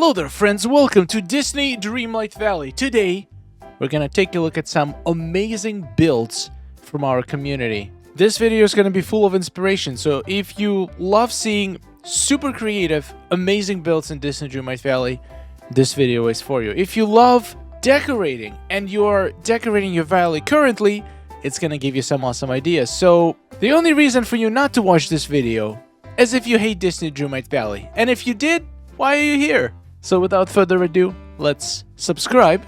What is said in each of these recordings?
Hello there friends, welcome to Disney Dreamlight Valley. Today, we're gonna take a look at some amazing builds from our community. This video is gonna be full of inspiration, so if you love seeing super creative, amazing builds in Disney Dreamlight Valley, this video is for you. If you love decorating and you're decorating your valley currently, it's gonna give you some awesome ideas. So, the only reason for you not to watch this video is if you hate Disney Dreamlight Valley. And if you did, why are you here? So without further ado, let's subscribe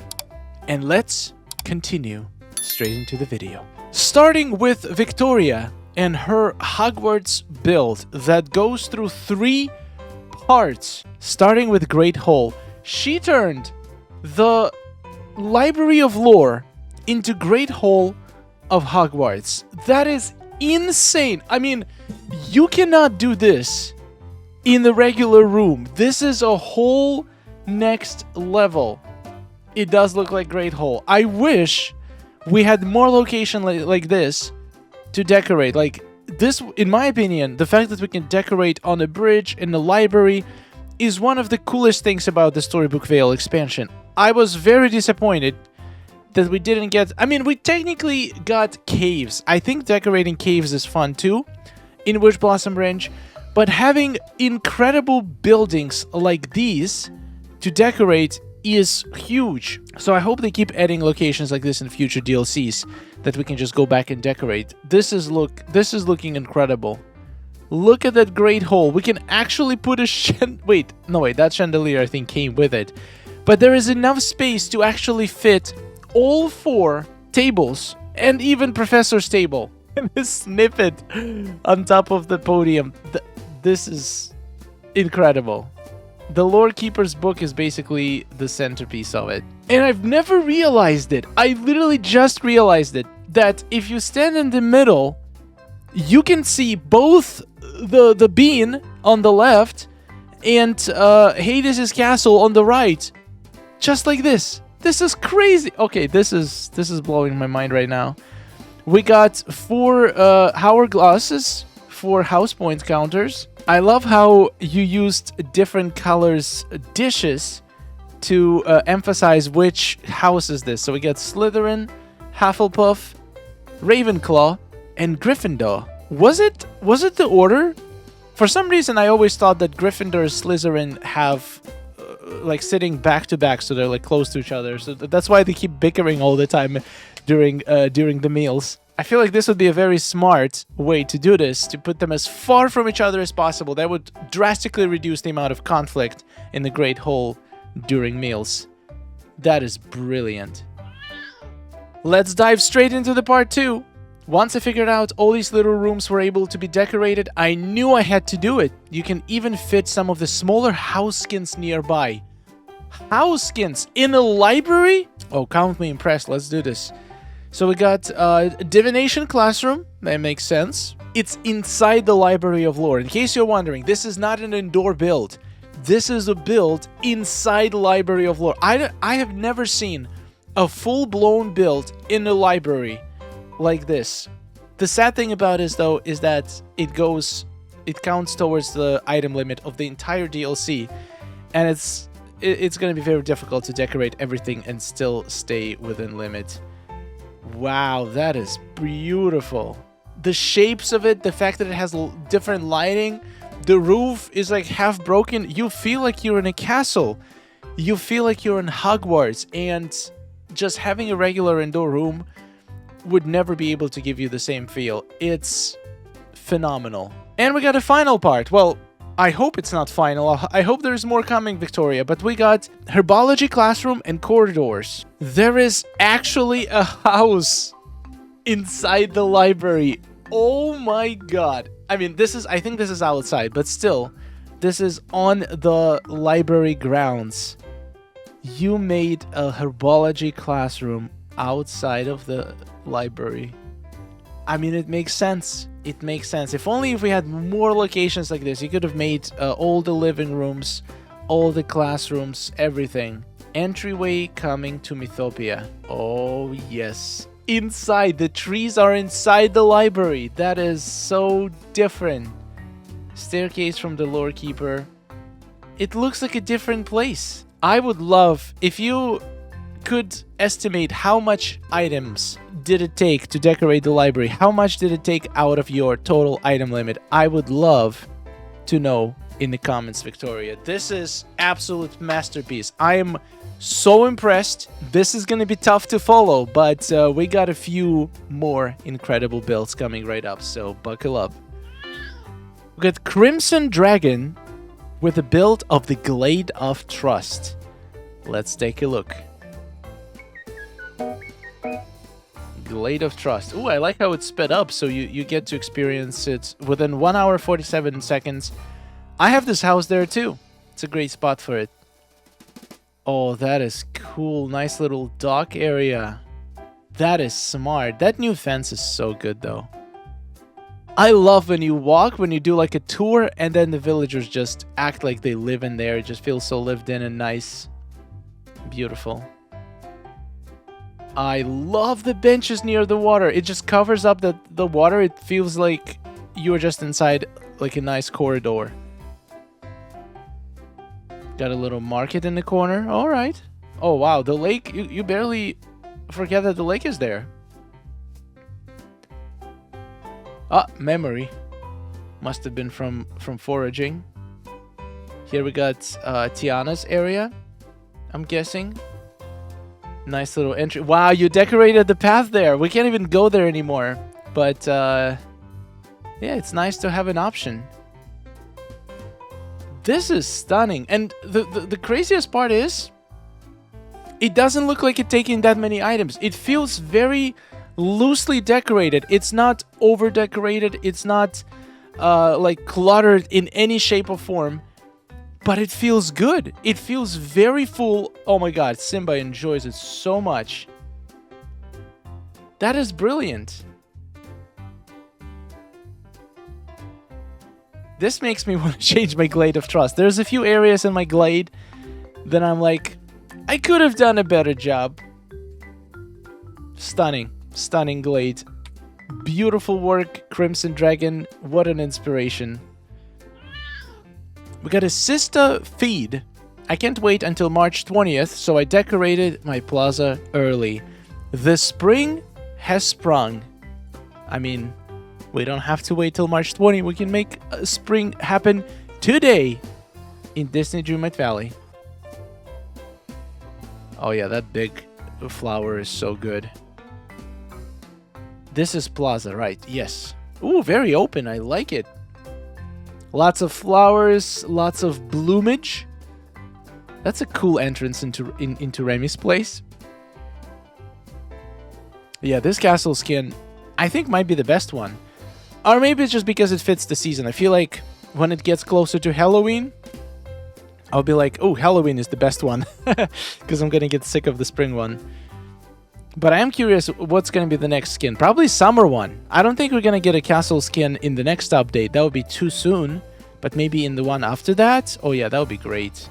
and let's continue straight into the video. Starting with Victoria and her Hogwarts build that goes through 3 parts. Starting with Great Hall, she turned the Library of Lore into Great Hall of Hogwarts. That is insane. I mean, you cannot do this in the regular room. This is a whole next level. It does look like Great Hall. I wish we had more location like this to decorate. Like this, in my opinion, the fact that we can decorate on a bridge in the library is one of the coolest things about the Storybook Vale expansion. I was very disappointed that we didn't get... I mean, we technically got caves. I think decorating caves is fun too in Witch Blossom Ranch. But having incredible buildings like these to decorate is huge. So I hope they keep adding locations like this in future DLCs that we can just go back and decorate. This is looking incredible. Look at that Great Hall. We can actually put a wait, that chandelier I think came with it. But there is enough space to actually fit all 4 tables and even Professor's table and a snippet on top of the podium. This is incredible. The Lore Keeper's book is basically the centerpiece of it. And I've never realized it. I literally just realized it. That if you stand in the middle, you can see both the bean on the left and Hades' castle on the right. Just like this. This is crazy. Okay, this is blowing my mind right now. We got 4 hourglasses for house point counters. I love how you used different colors dishes to emphasize which house is this. So we got Slytherin, Hufflepuff, Ravenclaw, and Gryffindor. Was it the order? For some reason, I always thought that Gryffindor and Slytherin have like sitting back to back, so they're like close to each other. So that's why they keep bickering all the time during the meals. I feel like this would be a very smart way to do this, to put them as far from each other as possible. That would drastically reduce the amount of conflict in the Great Hall during meals. That is brilliant. Let's dive straight into the part 2. Once I figured out all these little rooms were able to be decorated, I knew I had to do it. You can even fit some of the smaller house skins nearby. House skins in a library? Oh, count me impressed. Let's do this. So we got a divination classroom. That makes sense. It's inside the Library of Lore. In case you're wondering, this is not an indoor build. This is a build inside the Library of Lore. I have never seen a full-blown build in a library like this. The sad thing about it, though, is that it counts towards the item limit of the entire DLC, and it's going to be very difficult to decorate everything and still stay within limit. Wow, that is beautiful. The shapes of it, the fact that it has different lighting, the roof is like half broken. You feel like you're in a castle. You feel like you're in Hogwarts, and just having a regular indoor room would never be able to give you the same feel. It's phenomenal. And we got a final part. Well, I hope it's not final. I hope there's more coming, Victoria. But we got herbology classroom and corridors. There is actually a house inside the library. Oh my god. I mean, I think this is outside, but still, this is on the library grounds. You made a herbology classroom outside of the library. I mean, it makes sense. It makes sense. If we had more locations like this, you could have made all the living rooms, all the classrooms, everything. Entryway coming to Mythopia. Oh, yes. Inside. The trees are inside the library. That is so different. Staircase from the Lore Keeper. It looks like a different place. I would love if you could estimate how much items did it take to decorate the library. How much did it take out of your total item limit? I would love to know in the comments, Victoria. This is absolute masterpiece. I am so impressed. This is going to be tough to follow, but we got a few more incredible builds coming right up, so buckle up. We got Crimson Dragon with a build of the Glade of Trust. Let's take a look. Glade of Trust. Ooh, I like how it's sped up, so you get to experience it within 1 hour 47 seconds. I have this house there too. It's a great spot for it. Oh, that is cool. Nice little dock area. That is smart. That new fence is so good though. I love when you walk, when you do like a tour, and then the villagers just act like they live in there. It just feels so lived in and nice. Beautiful. I love the benches near the water. It just covers up the water. It feels like you're just inside like a nice corridor. Got a little market in the corner. All right. Oh, wow. The lake. You barely forget that the lake is there. Ah, memory. Must have been from foraging. Here we got Tiana's area, I'm guessing. Nice little entry. Wow, you decorated the path there. We can't even go there anymore. But, yeah, it's nice to have an option. This is stunning. And the craziest part is, it doesn't look like it's taking that many items. It feels very loosely decorated. It's not over-decorated. It's not, like, cluttered in any shape or form. But it feels good. It feels very full. Oh my god, Simba enjoys it so much. That is brilliant. This makes me want to change my Glade of Trust. There's a few areas in my Glade that I'm like, I could have done a better job. Stunning. Stunning Glade. Beautiful work, Crimson Dragon. What an inspiration. We got a sister feed. I can't wait until March 20th, so I decorated my plaza early. The spring has sprung. I mean, we don't have to wait till March 20. We can make spring happen today in Disney Dreamlight Valley. Oh yeah, that big flower is so good. This is plaza, right? Yes. Ooh, very open. I like it. Lots of flowers, lots of bloomage. That's a cool entrance into Remy's place. Yeah, this castle skin, I think, might be the best one. Or maybe it's just because it fits the season. I feel like when it gets closer to Halloween, I'll be like, oh, Halloween is the best one. Because I'm going to get sick of the spring one. But I am curious what's going to be the next skin. Probably summer one. I don't think we're going to get a castle skin in the next update. That would be too soon. But maybe in the one after that? Oh yeah, that would be great.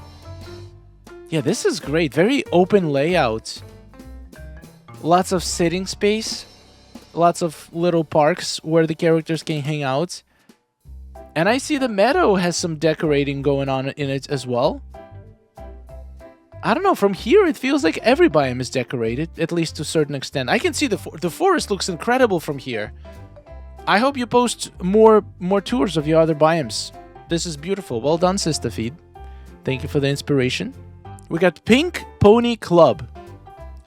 Yeah, this is great. Very open layout. Lots of sitting space. Lots of little parks where the characters can hang out. And I see the meadow has some decorating going on in it as well. I don't know, from here it feels like every biome is decorated, at least to a certain extent. I can see the forest looks incredible from here. I hope you post more tours of your other biomes. This is beautiful. Well done, Sister Feed. Thank you for the inspiration. We got Pink Pony Club.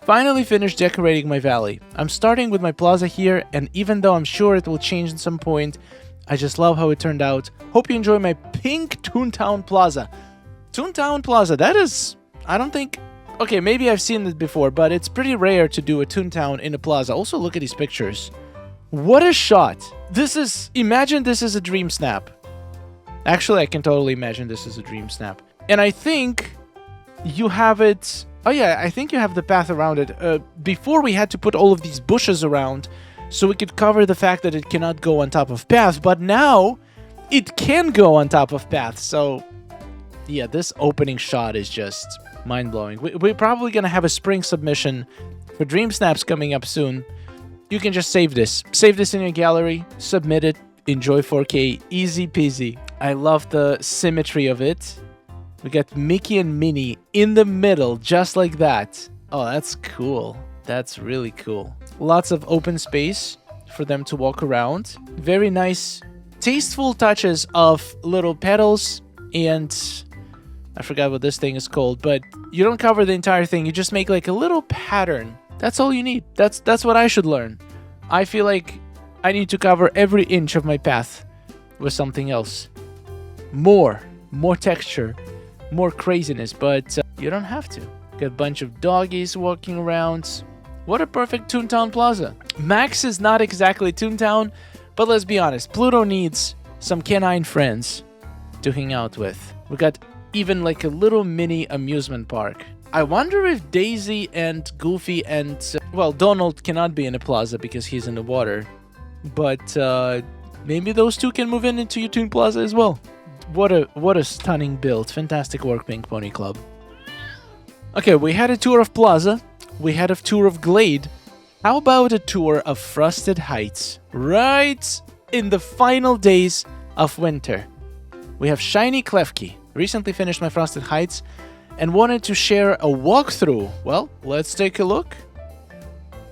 Finally finished decorating my valley. I'm starting with my plaza here, and even though I'm sure it will change at some point, I just love how it turned out. Hope you enjoy my pink Toontown Plaza. Toontown Plaza, that is... I don't think... Okay, maybe I've seen it before, but it's pretty rare to do a Toontown in a plaza. Also, look at these pictures. What a shot! This is... Imagine this is a dream snap. Actually, I can totally imagine this is a dream snap. And I think you have it... Oh yeah, I think you have the path around it. Before we had to put all of these bushes around so we could cover the fact that it cannot go on top of paths, but now it can go on top of paths. So yeah, this opening shot is just mind-blowing. We're probably going to have a spring submission for Dream Snaps coming up soon. You can just save this. Save this in your gallery, submit it, enjoy 4K, easy peasy. I love the symmetry of it. We got Mickey and Minnie in the middle, just like that. Oh, that's cool. That's really cool. Lots of open space for them to walk around. Very nice, tasteful touches of little petals, and I forgot what this thing is called, but you don't cover the entire thing. You just make like a little pattern. That's all you need. That's what I should learn. I feel like I need to cover every inch of my path with something else. More texture, more craziness, but you don't have to. Got a bunch of doggies walking around. What a perfect Toontown plaza. Max is not exactly Toontown, but let's be honest, Pluto needs some canine friends to hang out with. We got even like a little mini amusement park. I wonder if Daisy and Goofy and, well, Donald cannot be in a plaza because he's in the water. But maybe those two can move into your Toon Plaza as well. What a stunning build. Fantastic work, Pink Pony Club. Okay, we had a tour of Plaza. We had a tour of Glade. How about a tour of Frosted Heights? Right in the final days of winter. We have Shiny Klefki. Recently finished my Frosted Heights and wanted to share a walkthrough. Well, let's take a look.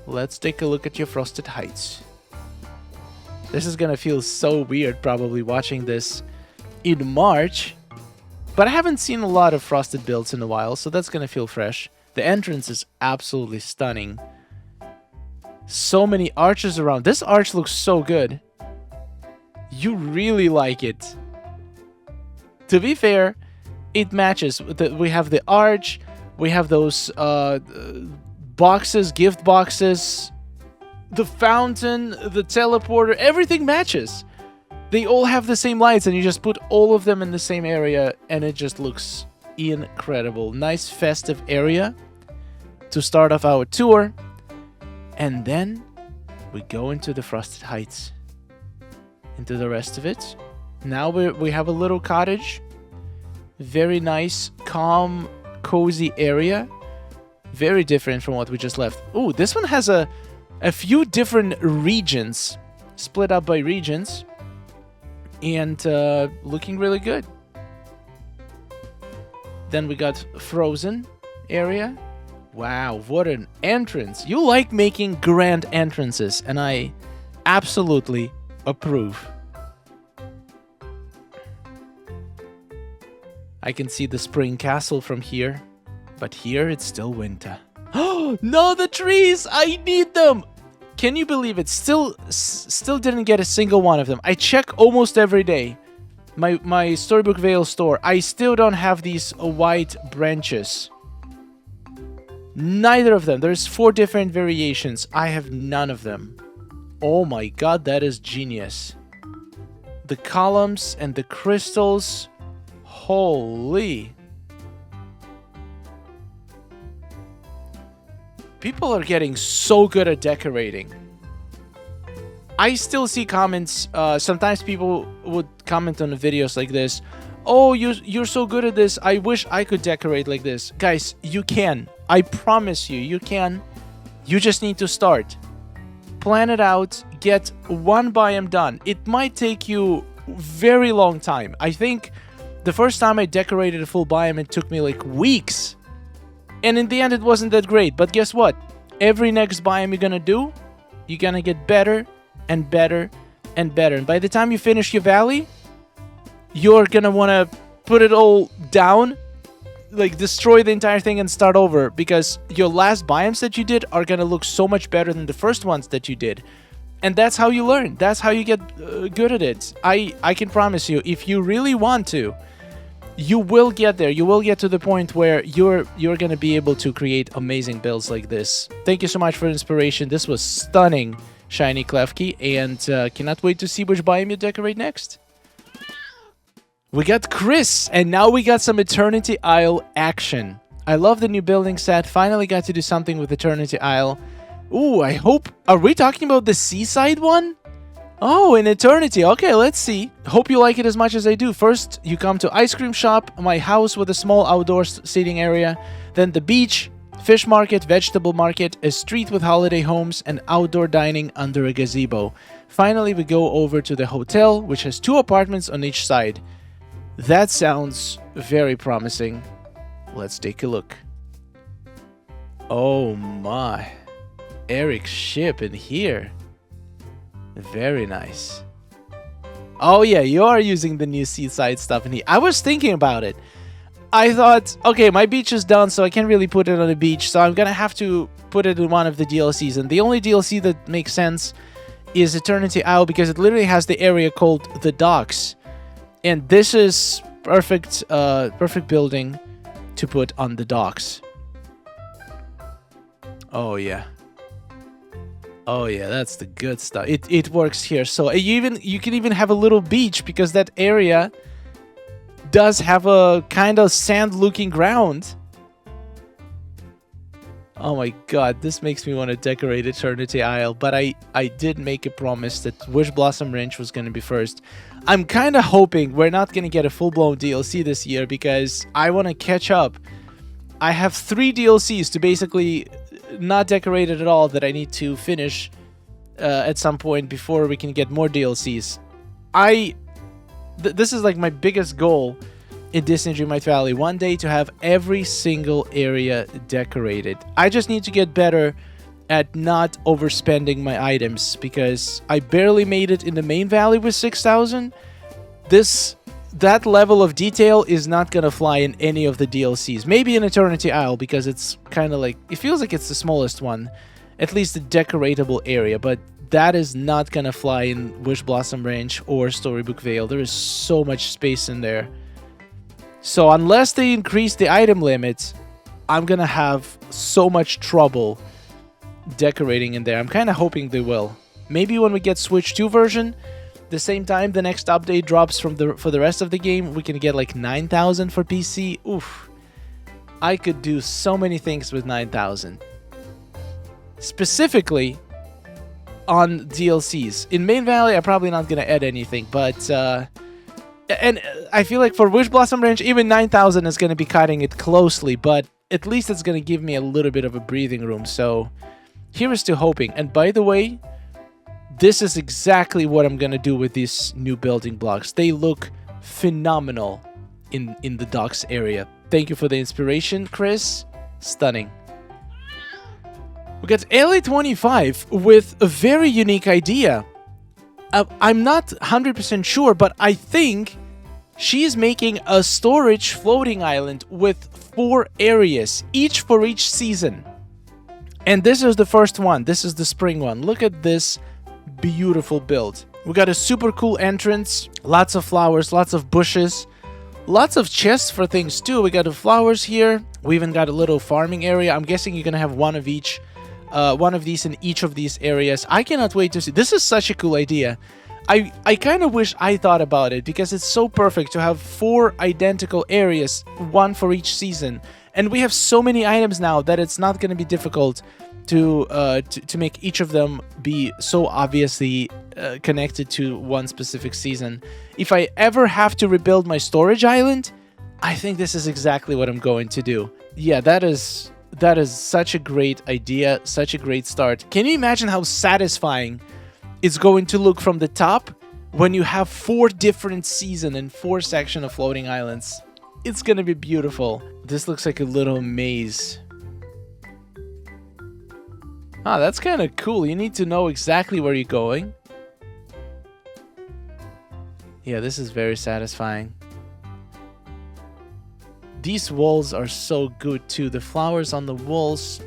Let's take a look at your Frosted Heights. This is gonna feel so weird probably watching this in March, but I haven't seen a lot of Frosted builds in a while, so that's gonna feel fresh. The entrance is absolutely stunning. So many arches around. This arch looks so good. You really like it. To be fair, it matches. We have the arch, we have those boxes, gift boxes, the fountain, the teleporter, everything matches. They all have the same lights, and you just put all of them in the same area, and it just looks incredible. Nice festive area to start off our tour. And then we go into the Frosted Heights, into the rest of it. Now we have a little cottage. Very nice, calm, cozy area. Very different from what we just left. Ooh, this one has a few different regions, split up by regions, and looking really good. Then we got Frozen area. Wow, what an entrance. You like making grand entrances, and I absolutely approve. I can see the spring castle from here, but here it's still winter. Oh, no, the trees! I need them! Can you believe it? Still didn't get a single one of them. I check almost every day. My Storybook Vale store. I still don't have these white branches. Neither of them. There's 4 different variations. I have none of them. Oh my god, that is genius. The columns and the crystals. Holy. People are getting so good at decorating. I still see comments. Sometimes people would comment on the videos like this. Oh, you're so good at this. I wish I could decorate like this. Guys, you can. I promise you, you can. You just need to start. Plan it out. Get one biome done. It might take you very long time. I think the first time I decorated a full biome, it took me like weeks. And in the end, it wasn't that great. But guess what? Every next biome you're gonna do, you're gonna get better and better and better. And by the time you finish your valley, you're gonna wanna put it all down, like destroy the entire thing and start over, because your last biomes that you did are gonna look so much better than the first ones that you did. And that's how you learn. That's how you get good at it. I can promise you, if you really want to, you will get there. You will get to the point where you're going to be able to create amazing builds like this. Thank you so much for the inspiration. This was stunning, Shiny Klefki, and cannot wait to see which biome you decorate next. We got Chris, and now we got some Eternity Isle action. I love the new building set. Finally got to do something with Eternity Isle. Ooh, I hope... Are we talking about the seaside one? Oh, in Eternity. Okay, let's see. Hope you like it as much as I do. First, you come to Ice Cream Shop, my house with a small outdoor seating area, then the beach, fish market, vegetable market, a street with holiday homes, and outdoor dining under a gazebo. Finally, we go over to the hotel, which has 2 apartments on each side. That sounds very promising. Let's take a look. Oh my. Eric's ship in here. Very nice. Oh yeah, you are using the new seaside stuff in here. I was thinking about it. I thought, okay, my beach is done, so I can't really put it on a beach, so I'm gonna have to put it in one of the DLCs. And the only DLC that makes sense is Eternity Isle, because it literally has the area called the Docks. And this is perfect building to put on the docks. Oh yeah. Oh yeah, that's the good stuff. It works here. So you can even have a little beach, because that area does have a kind of sand-looking ground. Oh my god, this makes me want to decorate Eternity Isle, but I did make a promise that Wish Blossom Ranch was going to be first. I'm kind of hoping we're not going to get a full-blown DLC this year, because I want to catch up. I have 3 DLCs to basically not decorated at all that I need to finish at some point before we can get more DLCs. This is like my biggest goal in Disney Dreamlight Valley, one day to have every single area decorated. I just need to get better at not overspending my items, because I barely made it in the main valley with 6,000. That level of detail is not gonna fly in any of the DLCs. Maybe in Eternity Isle, because it's kind of like, it feels like it's the smallest one, at least the decoratable area, but that is not gonna fly in Wish Blossom Ranch or Storybook Vale. There is so much space in there. So unless they increase the item limit, I'm gonna have so much trouble decorating in there. I'm kind of hoping they will. Maybe when we get Switch 2 version, the same time the next update drops for the rest of the game, we can get like 9,000 for PC. Oof. I could do so many things with 9,000. Specifically on DLCs. In Main Valley, I'm probably not going to add anything, but and I feel like for Wish Blossom Ranch, even 9,000 is going to be cutting it closely, but at least it's going to give me a little bit of a breathing room. So here is to hoping. And by the way, this is exactly what I'm going to do with these new building blocks. They look phenomenal in the docks area. Thank you for the inspiration, Chris. Stunning. We got LA25 with a very unique idea. I'm not 100% sure, but I think she's making a storage floating island with 4 areas, each for each season. And this is the first one. This is the spring one. Look at this beautiful build. We got a super cool entrance, lots of flowers, lots of bushes, lots of chests for things too. We got the flowers here. We even got a little farming area. I'm guessing you're gonna have one of these in each of these areas. I cannot wait to see. This is such a cool idea. I kind of wish I thought about it, because it's so perfect to have 4 identical areas, one for each season. And we have so many items now that it's not going to be difficult to make each of them be so obviously connected to one specific season. If I ever have to rebuild my storage island, I think this is exactly what I'm going to do. Yeah, that is such a great idea, such a great start. Can you imagine how satisfying it's going to look from the top when you have 4 different seasons and 4 sections of floating islands? It's gonna be beautiful. This looks like a little maze. Ah, that's kind of cool. You need to know exactly where you're going. Yeah, this is very satisfying. These walls are so good too. The flowers on the walls.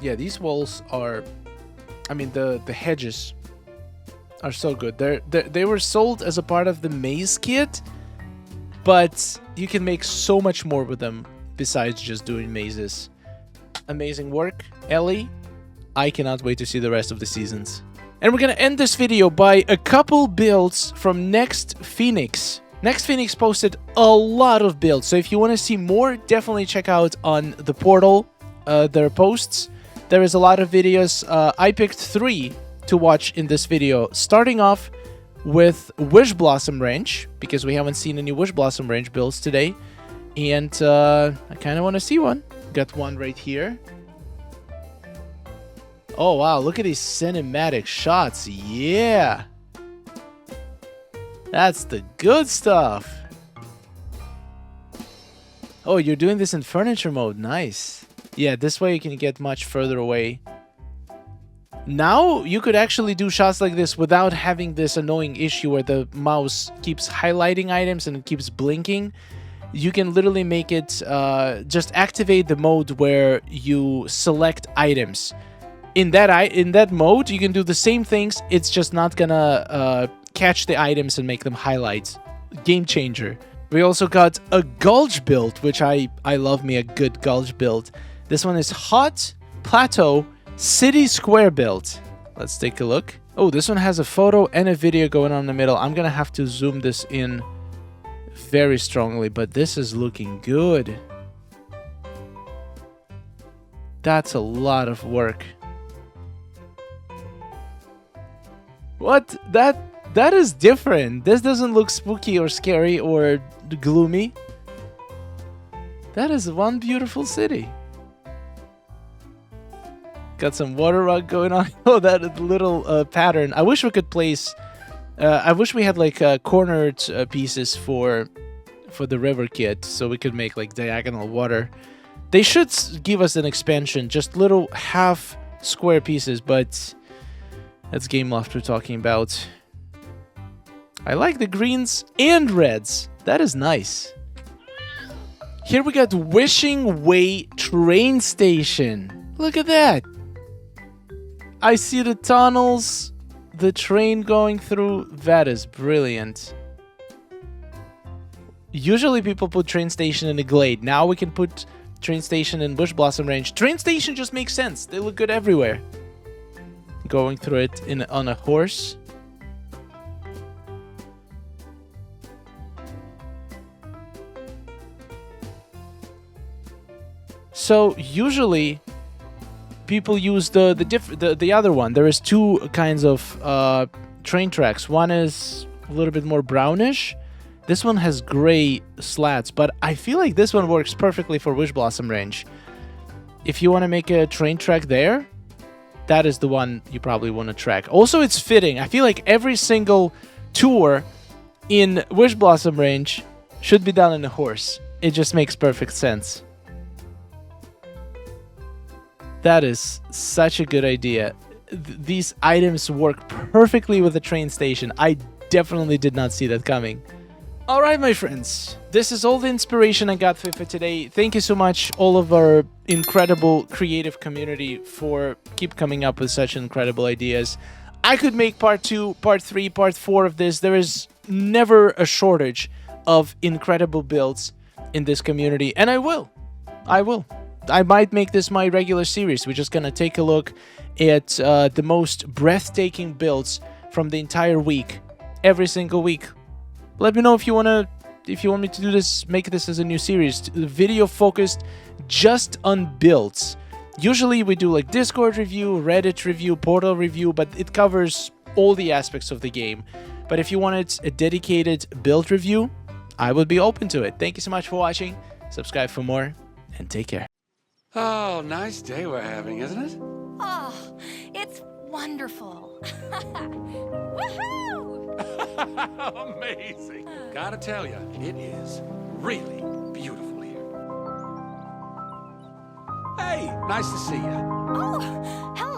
Yeah, these walls are... I mean, the hedges are so good. They were sold as a part of the maze kit, but you can make so much more with them besides just doing mazes. Amazing work, Ellie. I cannot wait to see the rest of the seasons. And we're gonna end this video by a couple builds from Next Phoenix. Next Phoenix posted a lot of builds, so if you want to see more, definitely check out on the portal their posts. There is a lot of videos. I picked 3 to watch in this video, starting off with Wish Blossom Ranch, because we haven't seen any Wish Blossom Ranch builds today, and I kind of want to see one. Got one right here. Oh, wow. Look at these cinematic shots. Yeah. That's the good stuff. Oh, you're doing this in furniture mode. Nice. Yeah, this way you can get much further away. Now, you could actually do shots like this without having this annoying issue where the mouse keeps highlighting items and it keeps blinking. You can literally make it, just activate the mode where you select items. In that mode, you can do the same things. It's just not gonna catch the items and make them highlights. Game changer. We also got a gulch build, which I love me a good gulch build. This one is hot plateau city square build. Let's take a look. Oh, this one has a photo and a video going on in the middle. I'm gonna have to zoom this in very strongly, but this is looking good. That's a lot of work. What? That is different. This doesn't look spooky or scary or gloomy. That is one beautiful city. Got some water rug going on. Oh, that little pattern. I wish we could place... I wish we had like cornered pieces for the river kit, so we could make like diagonal water. They should give us an expansion, just little half square pieces, but that's Game Loft we're talking about. I like the greens and reds. That is nice. Here we got Wishing Way train station. Look at that. I see the tunnels, the train going through. That is brilliant. Usually people put train station in the Glade. Now we can put train station in Bush Blossom Range. Train station just makes sense. They look good everywhere. Going through it on a horse. So usually people use the other one. There is two kinds of train tracks. One is a little bit more brownish. This one has gray slats, but I feel like this one works perfectly for Wish Blossom Range. If you want to make a train track there, that is the one you probably want to track. Also, it's fitting. I feel like every single tour in Wish Blossom Range should be done on a horse. It just makes perfect sense. That is such a good idea. These items work perfectly with the train station. I definitely did not see that coming. Alright, my friends. This is all the inspiration I got for today. Thank you so much, all of our incredible creative community, for keep coming up with such incredible ideas. I could make part 2, part 3, part 4 of this. There is never a shortage of incredible builds in this community, and I will. I might make this my regular series. We're just gonna take a look at the most breathtaking builds from the entire week, every single week. Let me know if you want me to do this, make this as a new series, video focused just on builds. Usually we do like Discord review, Reddit review, Portal review, but it covers all the aspects of the game. But if you wanted a dedicated build review, I would be open to it. Thank you so much for watching. Subscribe for more, and take care. Oh, nice day we're having, isn't it? Oh, it's wonderful. Woohoo! Amazing. Gotta tell you, it is really beautiful here. Hey, nice to see you. Oh, hello.